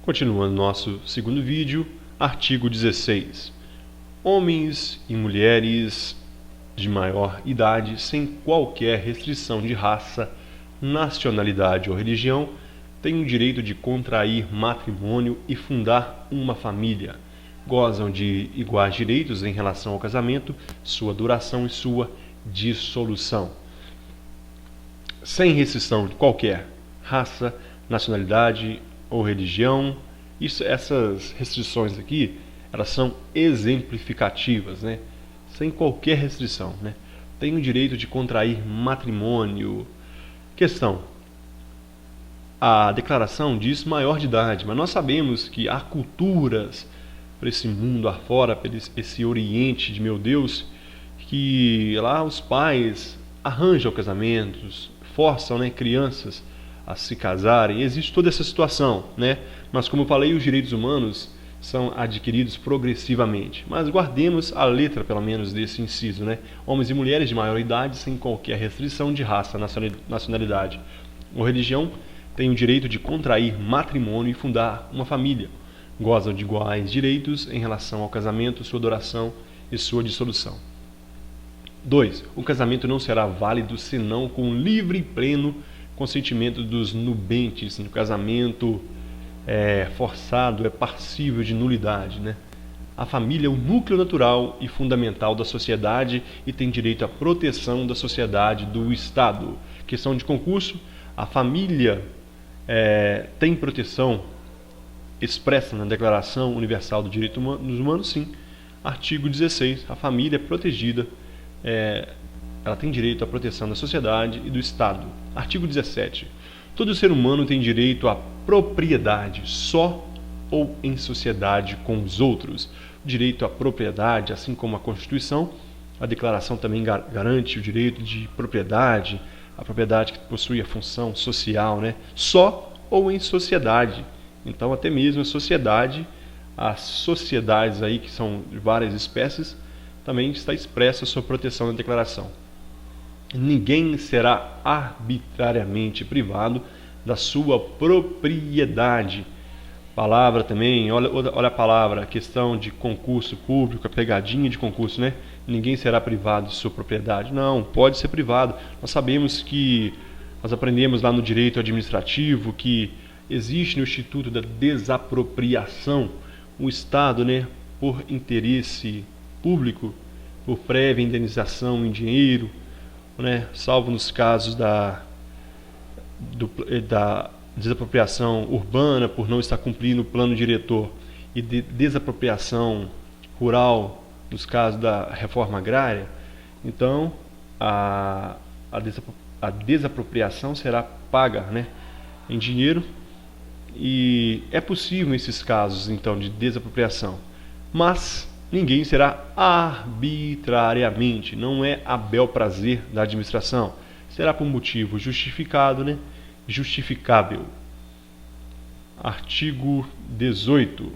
Continuando nosso segundo vídeo, artigo 16. Homens e mulheres de maior idade, sem qualquer restrição de raça, nacionalidade ou religião, têm o direito de contrair matrimônio e fundar uma família. Gozam de iguais direitos em relação ao casamento, sua duração e sua dissolução. Sem restrição de qualquer raça, nacionalidade ou religião. Essas restrições aqui, elas são exemplificativas, né? Sem qualquer restrição, né? Tem o direito de contrair matrimônio. Questão: a declaração diz maior de idade, mas nós sabemos que há culturas para esse mundo afora, para esse Oriente de meu Deus, que lá os pais arranjam casamentos, forçam, né, crianças a se casarem. Existe toda essa situação, né? Mas como eu falei, os direitos humanos são adquiridos progressivamente. Mas guardemos a letra, pelo menos, desse inciso, né? Homens e mulheres de maior idade, sem qualquer restrição de raça, nacionalidade ou religião, têm o direito de contrair matrimônio e fundar uma família. Gozam de iguais direitos em relação ao casamento, sua duração e sua dissolução. 2. O casamento não será válido senão com livre e pleno consentimento dos nubentes. No casamento forçado é passível de nulidade, né? A família é o núcleo natural e fundamental da sociedade e tem direito à proteção da sociedade, do Estado. Questão de concurso: a família tem proteção expressa na Declaração Universal dos Direitos Humanos? Sim. Artigo 16. A família é protegida, ela tem direito à proteção da sociedade e do Estado. Artigo 17. Todo ser humano tem direito à propriedade, só ou em sociedade com os outros. O direito à propriedade, assim como a Constituição, a Declaração também garante o direito de propriedade, a propriedade que possui a função social, né? Só ou em sociedade. Então, até mesmo a sociedade, as sociedades aí, que são de várias espécies, também está expressa a sua proteção na Declaração. Ninguém será arbitrariamente privado da sua propriedade. Palavra também, olha a palavra, a questão de concurso público, a pegadinha de concurso, né? Ninguém será privado de sua propriedade. Não, pode ser privado. Nós sabemos que, nós aprendemos lá no direito administrativo que existe no Instituto da Desapropriação, o Estado, né, por interesse público, por prévia indenização em dinheiro, né, salvo nos casos da desapropriação urbana por não estar cumprindo o plano diretor e de desapropriação rural nos casos da reforma agrária. Então a desapropriação será paga, né, em dinheiro, e é possível esses casos então de desapropriação, mas ninguém será arbitrariamente, não é a bel prazer da administração, será por motivo justificado, né? Justificável. Artigo 18.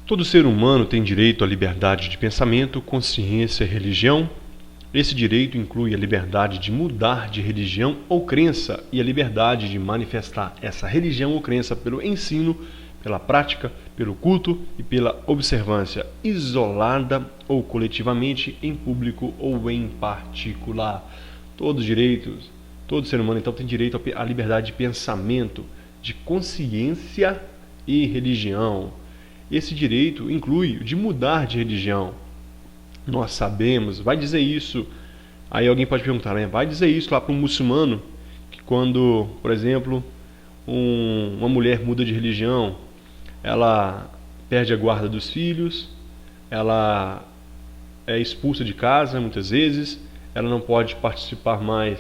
Todo ser humano tem direito à liberdade de pensamento, consciência e religião. Esse direito inclui a liberdade de mudar de religião ou crença e a liberdade de manifestar essa religião ou crença pelo ensino, pela prática, pelo culto e pela observância, isolada ou coletivamente, em público ou em particular. Todos os direitos, todo ser humano então tem direito à liberdade de pensamento, de consciência e religião. Esse direito inclui o de mudar de religião. Nós sabemos, vai dizer isso, aí alguém pode perguntar, né? Vai dizer isso lá para um muçulmano, que quando, por exemplo, uma mulher muda de religião, ela perde a guarda dos filhos, ela é expulsa de casa muitas vezes, ela não pode participar mais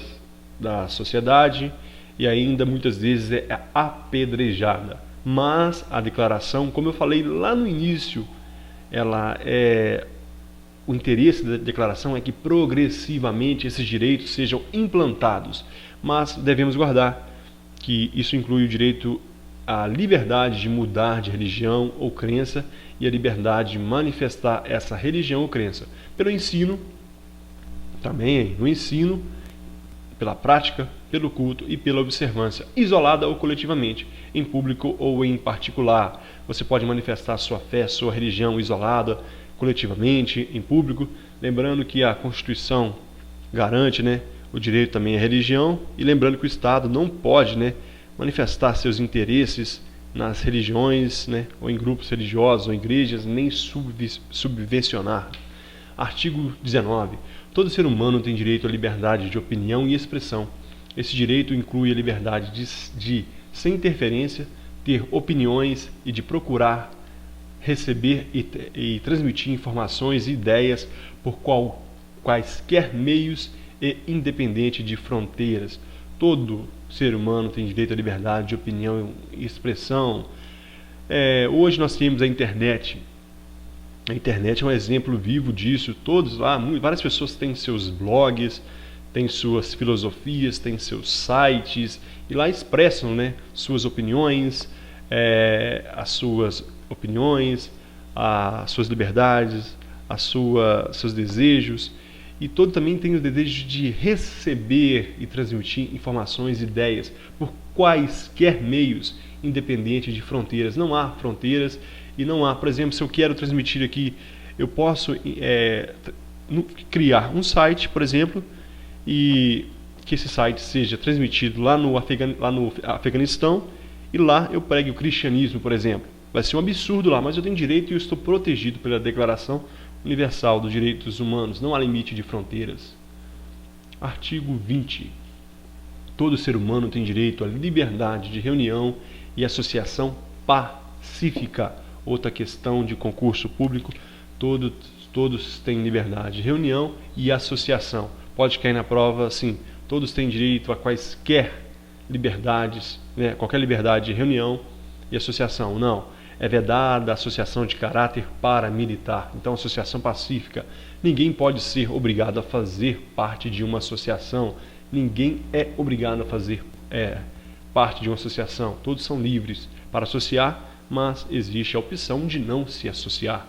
da sociedade e ainda muitas vezes é apedrejada. Mas a declaração, como eu falei lá no início, o interesse da declaração é que progressivamente esses direitos sejam implantados, mas devemos guardar que isso inclui o direito à liberdade de mudar de religião ou crença e a liberdade de manifestar essa religião ou crença pelo ensino, também no ensino, pela prática, pelo culto e pela observância, isolada ou coletivamente, em público ou em particular. Você pode manifestar sua fé, sua religião isolada, coletivamente, em público. Lembrando que a Constituição garante, né, o direito também à religião, e lembrando que o Estado não pode, né, manifestar seus interesses nas religiões, né, ou em grupos religiosos ou igrejas, nem subvencionar. Artigo 19. Todo ser humano tem direito à liberdade de opinião e expressão. Esse direito inclui a liberdade de sem interferência, ter opiniões e de procurar, receber e transmitir informações e ideias por quaisquer meios e independente de fronteiras. Todo ser humano tem direito à liberdade de opinião e expressão. Hoje nós temos a internet. A internet é um exemplo vivo disso. Todos lá, várias pessoas têm seus blogs, têm suas filosofias, têm seus sites e lá expressam, né, suas opiniões, as suas liberdades, seus desejos. E todo também tem o desejo de receber e transmitir informações, ideias, por quaisquer meios, independente de fronteiras. Não há fronteiras e não há, por exemplo, se eu quero transmitir aqui, eu posso criar um site, por exemplo, e que esse site seja transmitido lá no Afeganistão e lá eu pregue o cristianismo, por exemplo. Vai ser um absurdo lá, mas eu tenho direito e eu estou protegido pela Declaração Universal dos Direitos Humanos. Não há limite de fronteiras. Artigo 20. Todo ser humano tem direito à liberdade de reunião e associação pacífica. Outra questão de concurso público, todos têm liberdade de reunião e associação. Pode cair na prova, sim. Todos têm direito a quaisquer liberdades, né? Qualquer liberdade de reunião e associação. Não. É vedada a associação de caráter paramilitar. Então, associação pacífica. Ninguém pode ser obrigado a fazer parte de uma associação. Ninguém é obrigado a fazer parte de uma associação. Todos são livres para associar, mas existe a opção de não se associar.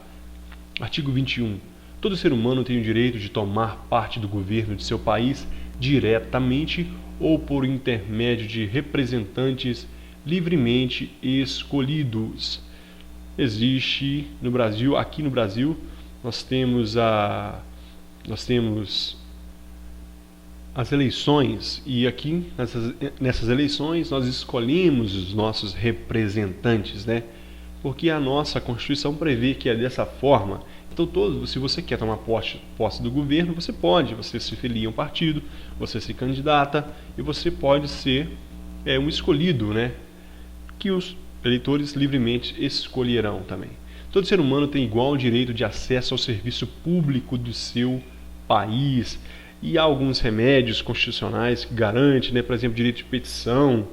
Artigo 21. Todo ser humano tem o direito de tomar parte do governo de seu país diretamente ou por intermédio de representantes livremente escolhidos. Existe no Brasil, aqui no Brasil, nós temos as eleições, e aqui nessas eleições nós escolhemos os nossos representantes, né? Porque a nossa Constituição prevê que é dessa forma. Então, se você quer tomar posse do governo, você pode, você se filia a um partido, você se candidata e você pode ser um escolhido, né? Que os eleitores livremente escolherão também. Todo ser humano tem igual direito de acesso ao serviço público do seu país. E há alguns remédios constitucionais que garantem, né? Por exemplo, direito de petição.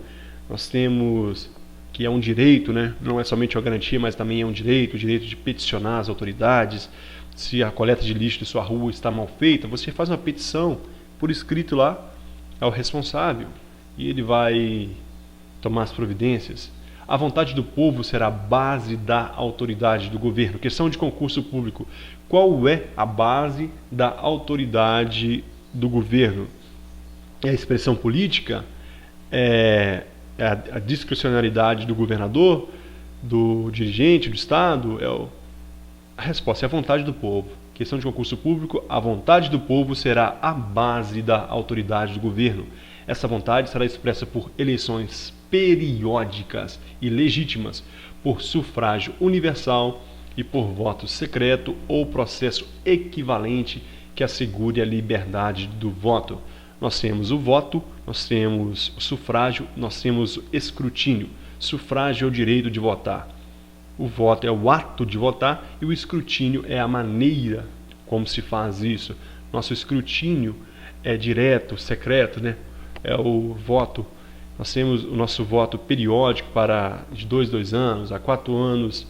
Nós temos que é um direito, né? Não é somente uma garantia, mas também é um direito, o direito de peticionar as autoridades. Se a coleta de lixo de sua rua está mal feita, você faz uma petição por escrito lá ao responsável e ele vai tomar as providências. A vontade do povo será a base da autoridade do governo. Questão de concurso público. Qual é a base da autoridade do governo? É a expressão política? É a discricionariedade do governador, do dirigente, do Estado? A resposta é a vontade do povo. Questão de concurso público, a vontade do povo será a base da autoridade do governo. Essa vontade será expressa por eleições periódicas e legítimas, por sufrágio universal e por voto secreto ou processo equivalente que assegure a liberdade do voto. Nós temos o voto, nós temos o sufrágio, nós temos o escrutínio. Sufrágio é o direito de votar. O voto é o ato de votar e o escrutínio é a maneira como se faz isso. Nosso escrutínio é direto, secreto, né? É o voto. Nós temos o nosso voto periódico de 2 anos, a 4 anos,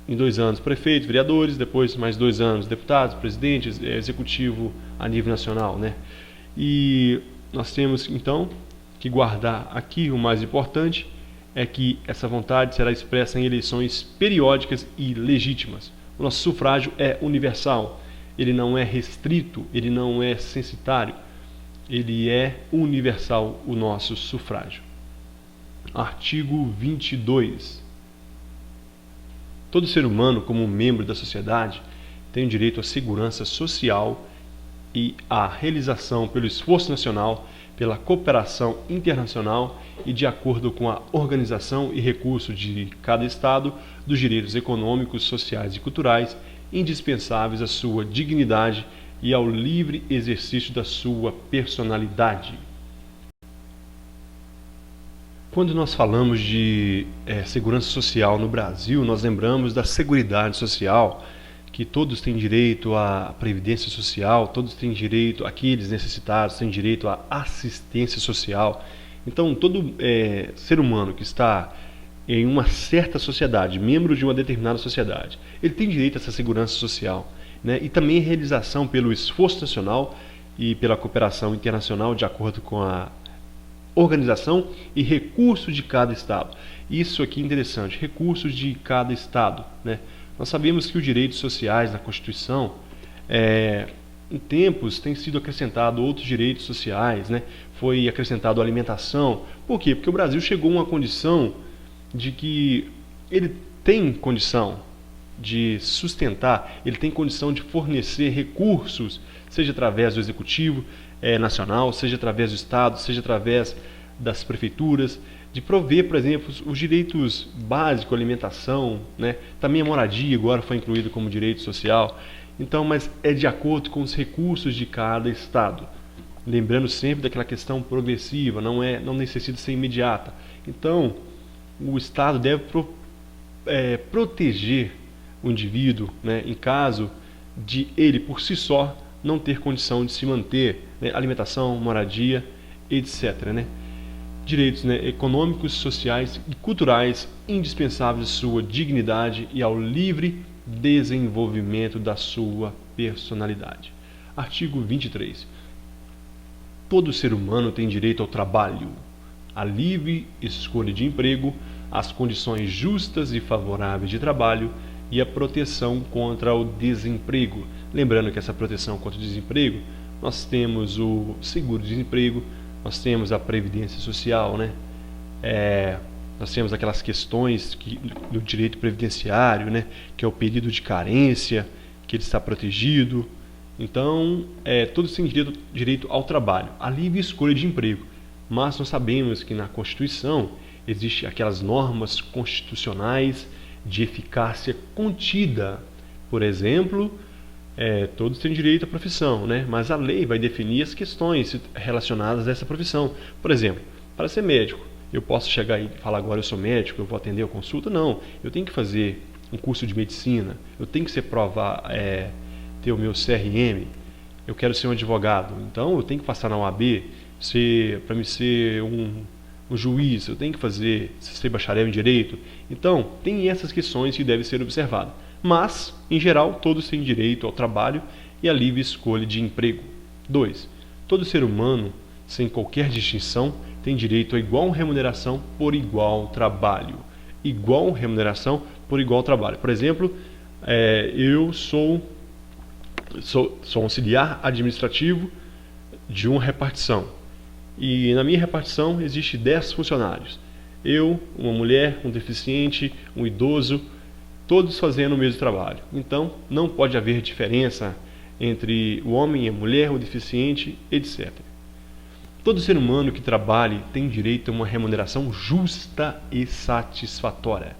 em 2 anos prefeitos, vereadores, depois mais 2 anos deputados, presidentes, executivo a nível nacional, né? E nós temos então que guardar aqui o mais importante é que essa vontade será expressa em eleições periódicas e legítimas. O nosso sufrágio é universal, ele não é restrito, ele não é censitário. ele é universal, o nosso sufrágio. Artigo 22. Todo ser humano, como membro da sociedade, tem direito à segurança social e à realização pelo esforço nacional, pela cooperação internacional e de acordo com a organização e recurso de cada Estado dos direitos econômicos, sociais e culturais indispensáveis à sua dignidade e ao livre exercício da sua personalidade. Quando nós falamos de segurança social no Brasil, nós lembramos da Seguridade Social, que todos têm direito à previdência social, todos têm direito, aqueles necessitados têm direito à assistência social. Então, todo ser humano que está em uma certa sociedade, membro de uma determinada sociedade, ele tem direito a essa segurança social, né? E também realização pelo esforço nacional e pela cooperação internacional de acordo com a organização e recursos de cada Estado. Isso aqui é interessante, recursos de cada Estado, né? Nós sabemos que os direitos sociais na Constituição, em tempos, tem sido acrescentado outros direitos sociais, né? Foi acrescentado a alimentação. Por quê? Porque o Brasil chegou a uma condição de que ele tem condição de sustentar, ele tem condição de fornecer recursos, seja através do Executivo Nacional, seja através do Estado, seja através das prefeituras, de prover, por exemplo, os direitos básicos, alimentação, né? Também a moradia agora foi incluído como direito social. Então, mas é de acordo com os recursos de cada Estado. Lembrando sempre daquela questão progressiva, não necessita ser imediata. Então, o Estado deve proteger o indivíduo, né, em caso de ele, por si só, não ter condição de se manter, né, alimentação, moradia, etc., né? Direitos, né, econômicos, sociais e culturais indispensáveis à sua dignidade e ao livre desenvolvimento da sua personalidade. Artigo 23. Todo ser humano tem direito ao trabalho, à livre escolha de emprego, às condições justas e favoráveis de trabalho e à proteção contra o desemprego. Lembrando que essa proteção contra o desemprego, nós temos o seguro-desemprego, nós temos a previdência social, né? Nós temos aquelas questões do direito previdenciário, né? Que é o período de carência, que ele está protegido. Então, todos têm direito ao trabalho, à livre escolha de emprego. Mas nós sabemos que na Constituição existem aquelas normas constitucionais de eficácia contida. Por exemplo, todos têm direito à profissão, né? Mas a lei vai definir as questões relacionadas a essa profissão. Por exemplo, para ser médico, eu posso chegar e falar agora eu sou médico, eu vou atender a consulta? Não, eu tenho que fazer um curso de medicina, eu tenho que ter o meu CRM, eu quero ser um advogado, então eu tenho que passar na OAB, para me ser um juiz, eu tenho que ser bacharel em direito. Então, tem essas questões que devem ser observadas. Mas, em geral, todos têm direito ao trabalho e à livre escolha de emprego. 2. Todo ser humano, sem qualquer distinção, tem direito a igual remuneração por igual trabalho. Igual remuneração por igual trabalho. Por exemplo, eu sou auxiliar administrativo de uma repartição. E na minha repartição existe 10 funcionários. Eu, uma mulher, um deficiente, um idoso, todos fazendo o mesmo trabalho. Então, não pode haver diferença entre o homem e a mulher, o deficiente, etc. Todo ser humano que trabalhe tem direito a uma remuneração justa e satisfatória,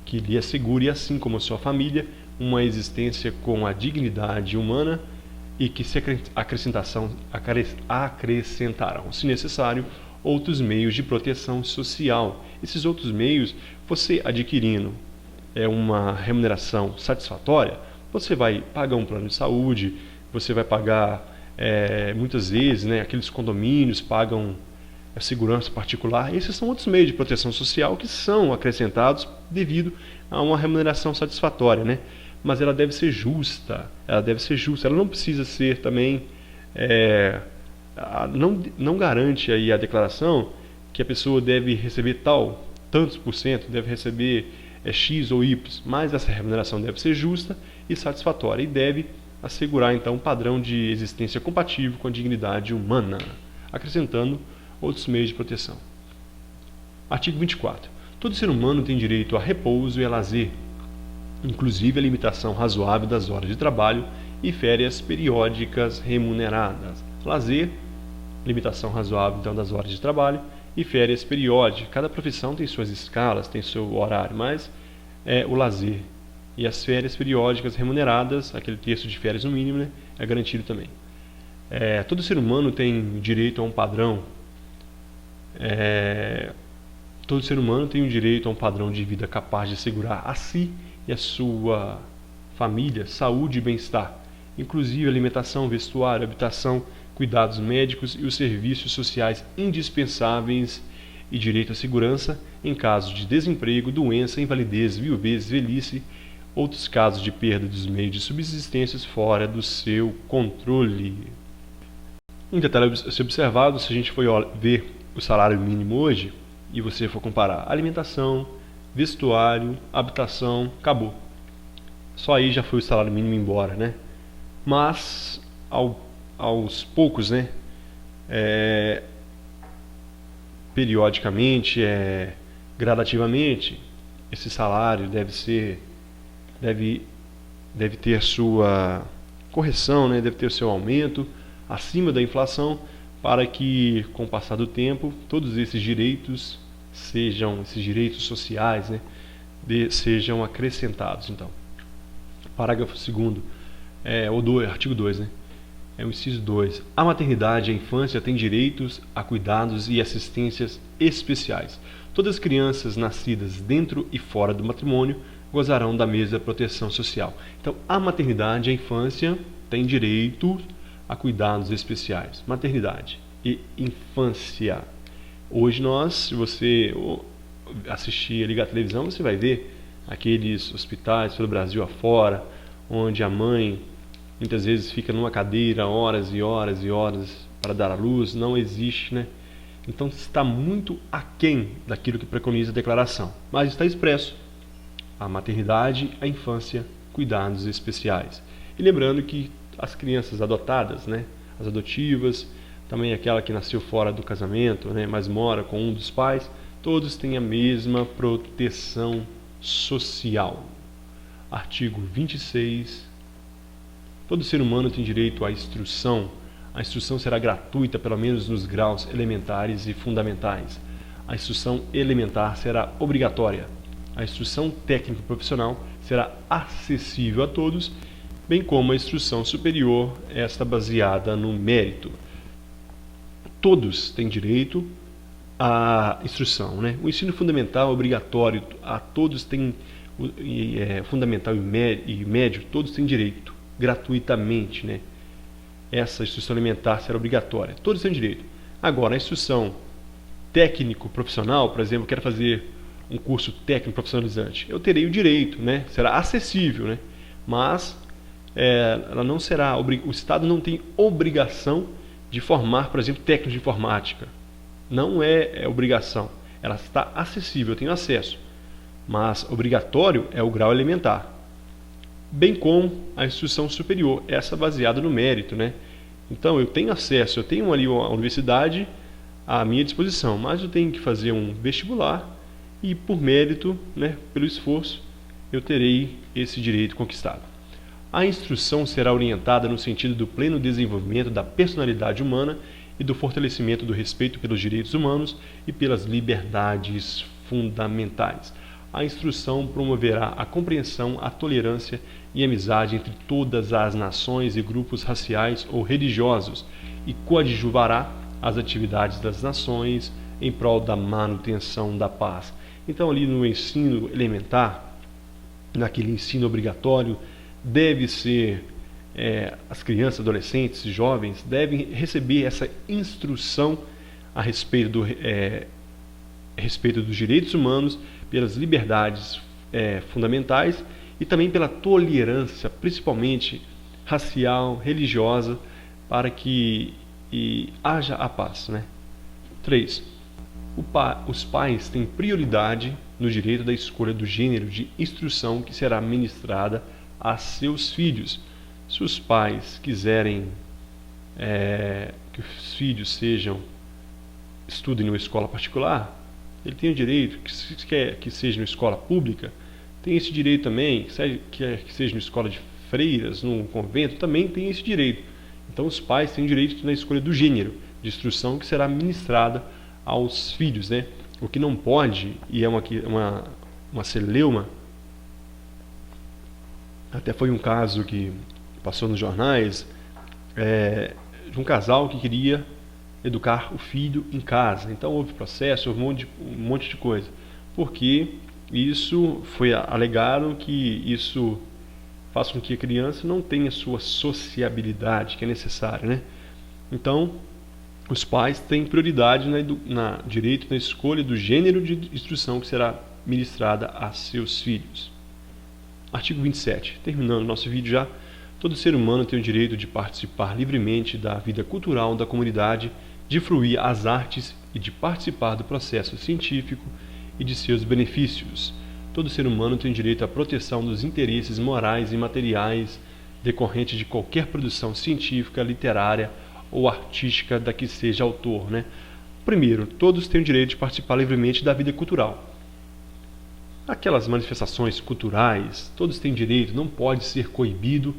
que lhe assegure, assim como a sua família, uma existência com a dignidade humana e que se acrescentarão, se necessário, outros meios de proteção social. Esses outros meios, você adquirindo uma remuneração satisfatória, você vai pagar um plano de saúde, você vai pagar, muitas vezes, né, aqueles condomínios pagam a segurança particular. Esses são outros meios de proteção social que são acrescentados devido a uma remuneração satisfatória, né? Mas ela deve ser justa, ela não precisa ser também, não garante aí a declaração que a pessoa deve receber tantos por cento, deve receber X ou Y, mas essa remuneração deve ser justa e satisfatória e deve assegurar então um padrão de existência compatível com a dignidade humana. acrescentando outros meios de proteção. Artigo 24. Todo ser humano tem direito a repouso e a lazer, inclusive a limitação razoável das horas de trabalho e férias periódicas remuneradas. Lazer, limitação razoável então das horas de trabalho e férias periódicas. Cada profissão tem suas escalas, tem seu horário, mas o lazer e as férias periódicas remuneradas, aquele terço de férias no mínimo, né, é garantido também. Todo ser humano tem direito a um padrão. Todo ser humano tem o direito a um padrão de vida capaz de assegurar a si e a sua família saúde e bem-estar, inclusive alimentação, vestuário, habitação, cuidados médicos e os serviços sociais indispensáveis e direito à segurança em caso de desemprego, doença, invalidez, viuvez, velhice, outros casos de perda dos meios de subsistência fora do seu controle. Um detalhe a ser observado, se a gente for ver o salário mínimo hoje e você for comparar alimentação, vestuário, habitação, acabou. Só aí já foi o salário mínimo embora, né? Mas aos poucos, né? Periodicamente, gradativamente, esse salário deve ter sua correção, né? Deve ter seu aumento acima da inflação, para que, com o passar do tempo, todos esses direitos sociais, né, sejam acrescentados. Então, parágrafo 2º, artigo 2, né, o inciso 2. A maternidade e a infância têm direitos a cuidados e assistências especiais. Todas as crianças nascidas dentro e fora do matrimônio gozarão da mesma proteção social. Então, a maternidade e a infância têm direito a cuidados especiais. Maternidade e infância. Hoje se você assistir, ligar a televisão, você vai ver aqueles hospitais pelo Brasil afora, onde a mãe muitas vezes fica numa cadeira horas e horas e horas para dar à luz. Não existe, né? Então está muito aquém daquilo que preconiza a declaração. Mas está expresso: a maternidade, a infância, cuidados especiais. E lembrando que as crianças adotadas, né, as adotivas, também aquela que nasceu fora do casamento, né, mas mora com um dos pais, todos têm a mesma proteção social. Artigo 26. Todo ser humano tem direito à instrução. A instrução será gratuita, pelo menos nos graus elementares e fundamentais. A instrução elementar será obrigatória. A instrução técnico-profissional será acessível a todos, bem como a instrução superior, esta baseada no mérito. Todos têm direito à instrução, né? O ensino fundamental é obrigatório, a todos têm, fundamental e médio, todos têm direito, gratuitamente, né? Essa instrução elementar será obrigatória, todos têm direito. Agora, a instrução técnico-profissional, por exemplo, eu quero fazer um curso técnico profissionalizante, eu terei o direito, né? Será acessível, né? Mas ela não será, o Estado não tem obrigação de formar, por exemplo, técnicos de informática. Não é obrigação. Ela está acessível, eu tenho acesso. Mas obrigatório é o grau elementar. Bem como a instrução superior, essa baseada no mérito, né? Então eu tenho acesso, eu tenho ali a universidade à minha disposição, mas eu tenho que fazer um vestibular e por mérito, né, pelo esforço, eu terei esse direito conquistado. A instrução será orientada no sentido do pleno desenvolvimento da personalidade humana e do fortalecimento do respeito pelos direitos humanos e pelas liberdades fundamentais. A instrução promoverá a compreensão, a tolerância e a amizade entre todas as nações e grupos raciais ou religiosos e coadjuvará as atividades das nações em prol da manutenção da paz. Então, ali no ensino elementar, naquele ensino obrigatório, deve ser, as crianças, adolescentes, jovens devem receber essa instrução a respeito dos direitos humanos, pelas liberdades fundamentais e também pela tolerância, principalmente racial, religiosa, para que haja a paz, né? 3. Os pais têm prioridade no direito da escolha do gênero de instrução que será ministrada a seus filhos. Se os pais quiserem que os filhos estudem numa escola particular, ele tem o direito, se quer que seja numa escola pública, tem esse direito também, se quer que seja numa escola de freiras, num convento, também tem esse direito. Então os pais têm o direito na escolha do gênero de instrução que será ministrada aos filhos, né? O que não pode, e é uma celeuma, até foi um caso que passou nos jornais, de um casal que queria educar o filho em casa. Então houve processo, houve um monte de coisa. Porque isso foi alegado que isso faz com que a criança não tenha sua sociabilidade que é necessária, né? Então, os pais têm prioridade na direito na escolha do gênero de instrução que será ministrada a seus filhos. Artigo 27. Terminando o nosso vídeo já. Todo ser humano tem o direito de participar livremente da vida cultural da comunidade, de fruir as artes e de participar do processo científico e de seus benefícios. Todo ser humano tem direito à proteção dos interesses morais e materiais decorrentes de qualquer produção científica, literária ou artística da que seja autor, né? Primeiro, todos têm o direito de participar livremente da vida cultural. Aquelas manifestações culturais, todos têm direito, não pode ser coibido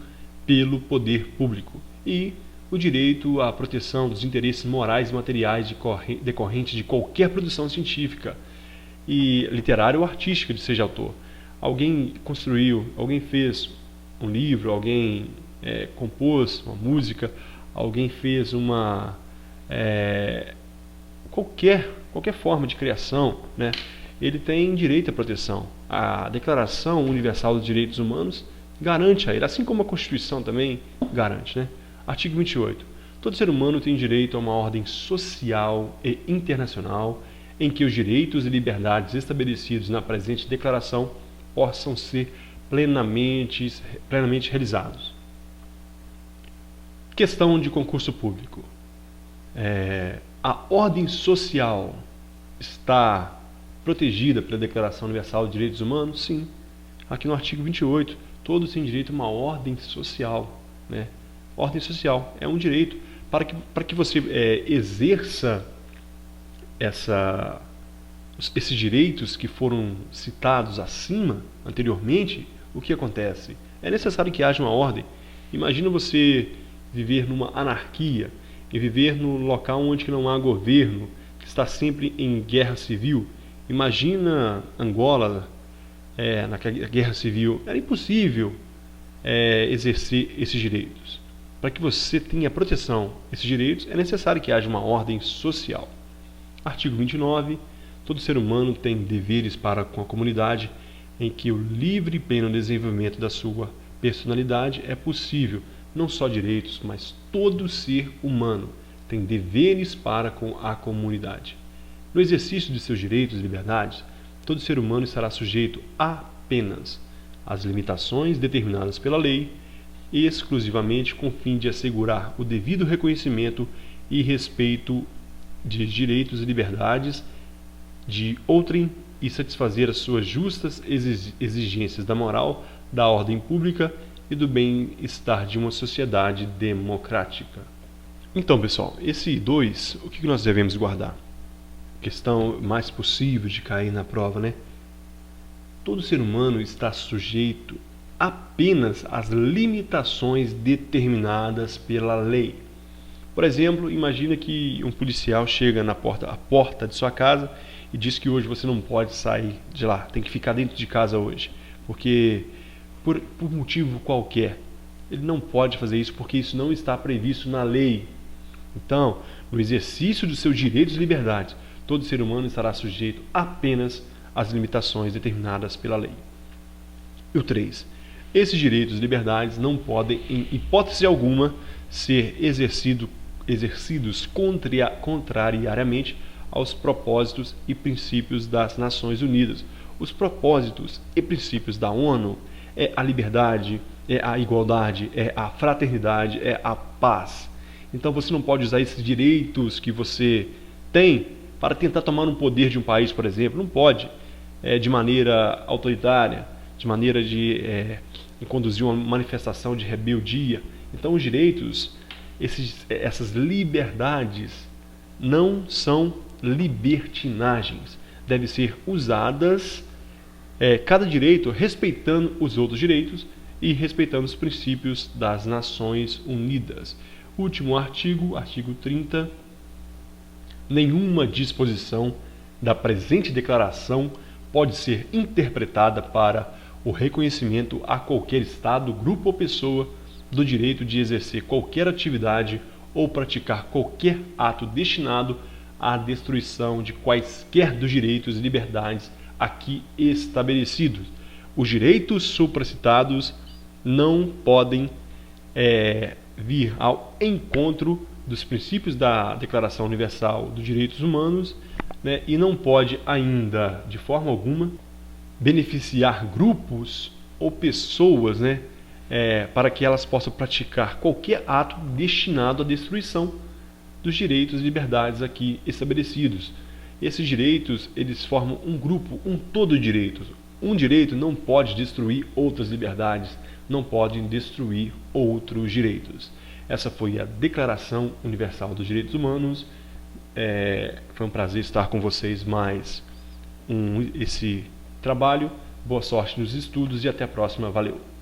pelo poder público. E o direito à proteção dos interesses morais e materiais decorrentes de qualquer produção científica e literária ou artística de seja autor. Alguém construiu, alguém fez um livro, alguém compôs uma música, alguém fez qualquer forma de criação, né? Ele tem direito à proteção. A Declaração Universal dos Direitos Humanos garante a ele, assim como a Constituição também garante, né? Artigo 28. Todo ser humano tem direito a uma ordem social e internacional em que os direitos e liberdades estabelecidos na presente declaração possam ser plenamente realizados. Questão de concurso público. A ordem social está protegida pela Declaração Universal de Direitos Humanos? Sim. Aqui no artigo 28, todos têm direito a uma ordem social, né? Ordem social é um direito para que você exerça esses direitos que foram citados anteriormente. O que acontece? É necessário que haja uma ordem. Imagina você viver numa anarquia e viver no local onde não há governo, que está sempre em guerra civil. Imagina Angola na guerra civil. Era impossível exercer esses direitos. Para que você tenha proteção desses direitos, é necessário que haja uma ordem social. Artigo 29. Todo ser humano tem deveres para com a comunidade em que o livre e pleno desenvolvimento da sua personalidade é possível. Não só direitos, mas todo ser humano tem deveres para com a comunidade. No exercício de seus direitos e liberdades, todo ser humano estará sujeito apenas às limitações determinadas pela lei, exclusivamente com o fim de assegurar o devido reconhecimento e respeito de direitos e liberdades de outrem e satisfazer as suas justas exigências da moral, da ordem pública e do bem-estar de uma sociedade democrática. Então, pessoal, esse 2, o que nós devemos guardar? Questão mais possível de cair na prova, né? Todo ser humano está sujeito apenas às limitações determinadas pela lei. Por exemplo, imagina que um policial chega à porta de sua casa e diz que hoje você não pode sair de lá, tem que ficar dentro de casa hoje, porque por motivo qualquer, ele não pode fazer isso porque isso não está previsto na lei. Então, no exercício dos seus direitos e liberdades, todo ser humano estará sujeito apenas às limitações determinadas pela lei. E o 3. Esses direitos e liberdades não podem, em hipótese alguma, ser exercidos contrariamente aos propósitos e princípios das Nações Unidas. Os propósitos e princípios da ONU é a liberdade, é a igualdade, é a fraternidade, é a paz. Então você não pode usar esses direitos que você tem para tentar tomar um poder de um país, por exemplo. Não pode, de maneira autoritária, de maneira de conduzir uma manifestação de rebeldia. Então os direitos essas liberdades não são libertinagens. Devem ser usadas, cada direito respeitando os outros direitos e respeitando os princípios das Nações Unidas. Último artigo, artigo 30. Nenhuma disposição da presente declaração pode ser interpretada para o reconhecimento a qualquer Estado, grupo ou pessoa do direito de exercer qualquer atividade ou praticar qualquer ato destinado à destruição de quaisquer dos direitos e liberdades aqui estabelecidos. Os direitos supracitados não podem vir ao encontro dos princípios da Declaração Universal dos Direitos Humanos, né, e não pode ainda, de forma alguma, beneficiar grupos ou pessoas, né, para que elas possam praticar qualquer ato destinado à destruição dos direitos e liberdades aqui estabelecidos. Esses direitos, eles formam um grupo, um todo de direitos. Um direito não pode destruir outras liberdades, não pode destruir outros direitos. Essa foi a Declaração Universal dos Direitos Humanos. Foi um prazer estar com vocês mais esse trabalho. Boa sorte nos estudos e até a próxima. Valeu!